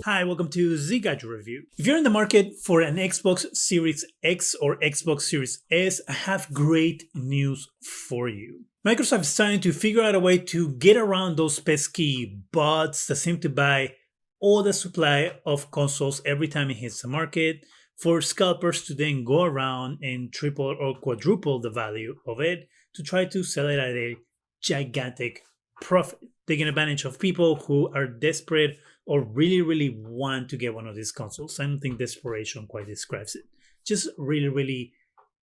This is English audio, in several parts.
Hi, welcome to Zgadgetreview. If you're in the market for an Xbox Series X or Xbox Series S, I have great news for you. Microsoft is trying to figure out a way to get around those pesky bots that seem to buy all the supply of consoles every time it hits the market, for scalpers to then go around and triple or quadruple the value of it to try to sell it at a gigantic profit, taking advantage of people who are desperate or really want to get one of these consoles. I don't think desperation quite describes it. Just really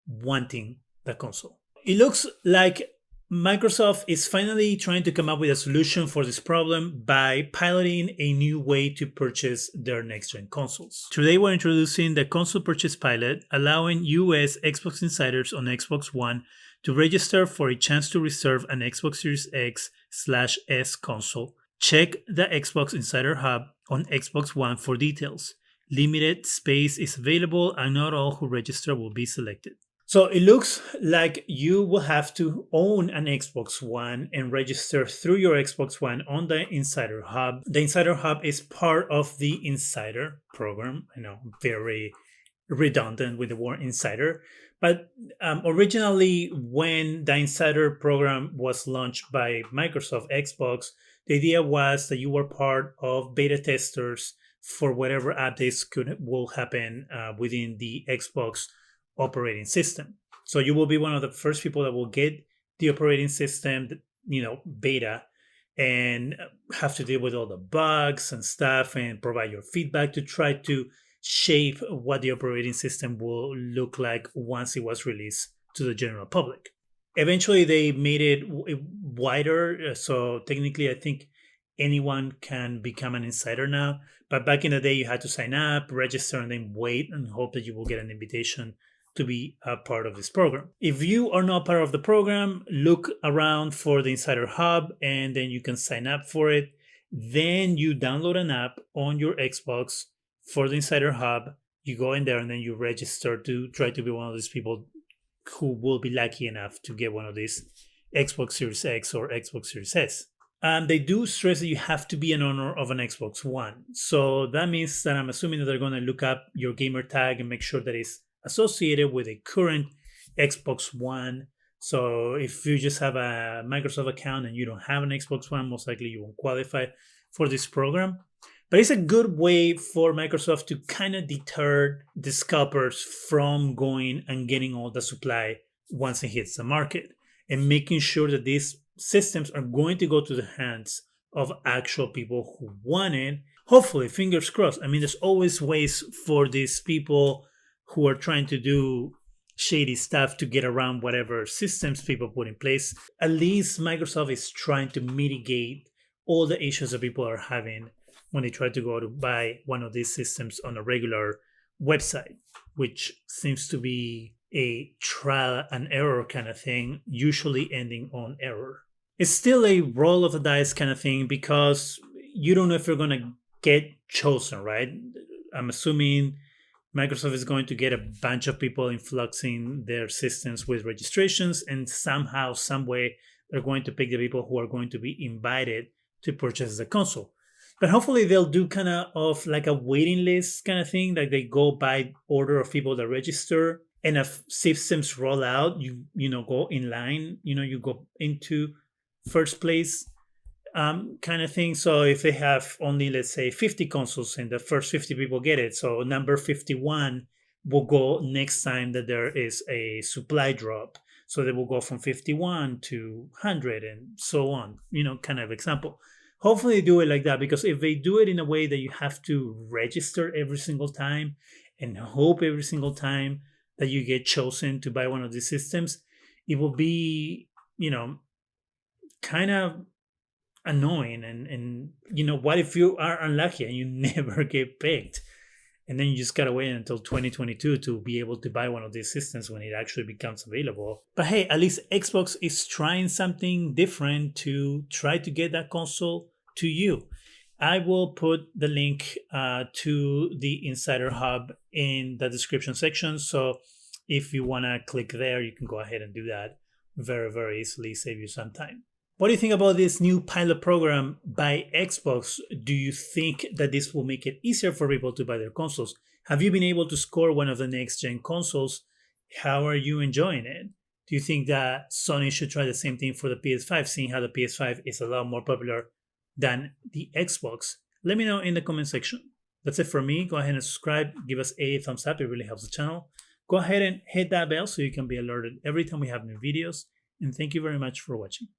wanting the console. It looks like Microsoft is finally trying to come up with a solution for this problem by piloting a new way to purchase their next gen consoles. Today we're introducing the console purchase pilot, allowing US Xbox insiders on Xbox One to register for a chance to reserve an Xbox Series X/S console. Check the Xbox Insider Hub on Xbox One for details. Limited space is available and not all who register will be selected. So it looks like you will have to own an Xbox One and register through your Xbox One on the Insider Hub. The Insider Hub is part of the Insider program. I know, very redundant with the word insider. But originally, when the Insider program was launched by Microsoft Xbox, the idea was that you were part of beta testers for whatever updates will happen within the Xbox operating system. So you will be one of the first people that will get the operating system, beta, and have to deal with all the bugs and stuff and provide your feedback to try to shape what the operating system will look like once it was released to the general public. Eventually, they made it wider. So technically, I think anyone can become an insider now. But back in the day, you had to sign up, register, and then wait and hope that you will get an invitation to be a part of this program. If you are not part of the program, look around for the Insider Hub and then you can sign up for it. Then you download an app on your Xbox for the Insider Hub. You go in there and then you register to try to be one of these people who will be lucky enough to get one of these Xbox Series X or Xbox Series S. They do stress that you have to be an owner of an Xbox One. So that means that I'm assuming that they're going to look up your gamer tag and make sure that it's associated with a current Xbox One. So if you just have a Microsoft account and you don't have an Xbox One, most likely you won't qualify for this program. But it's a good way for Microsoft to kind of deter the scalpers from going and getting all the supply once it hits the market, and making sure that these systems are going to go to the hands of actual people who want it. Hopefully, fingers crossed. I mean, there's always ways for these people who are trying to do shady stuff to get around whatever systems people put in place. At least Microsoft is trying to mitigate all the issues that people are having when they try to go to buy one of these systems on a regular website, which seems to be a trial and error kind of thing, usually ending on error. It's still a roll of the dice kind of thing because you don't know if you're going to get chosen, right? I'm assuming Microsoft is going to get a bunch of people influxing their systems with registrations, and somehow, some way, they're going to pick the people who are going to be invited to purchase the console. But hopefully they'll do kind of like a waiting list kind of thing, like they go by order of people that register, and if systems roll out, you go in line, you go into first place kind of thing. So if they have only, let's say, 50 consoles and the first 50 people get it, so number 51 will go next time that there is a supply drop. So they will go from 51 to 100 and so on, kind of example. Hopefully they do it like that, because if they do it in a way that you have to register every single time and hope every single time that you get chosen to buy one of these systems, it will be, kind of annoying. And what if you are unlucky and you never get picked, and then you just gotta wait until 2022 to be able to buy one of these systems when it actually becomes available. But hey, at least Xbox is trying something different to try to get that console to you. I will put the link to the Insider Hub in the description section, so if you want to click there, you can go ahead and do that very easily, save you some time. What do you think about this new pilot program by Xbox? Do you think that this will make it easier for people to buy their consoles? Have you been able to score one of the next gen consoles? How are you enjoying it? Do you think that Sony should try the same thing for the PS5, seeing how the PS5 is a lot more popular than the Xbox? Let me know in the comment section. That's it from me. Go ahead and subscribe. Give us a thumbs up. It really helps the channel. Go ahead and hit that bell so you can be alerted every time we have new videos. And thank you very much for watching.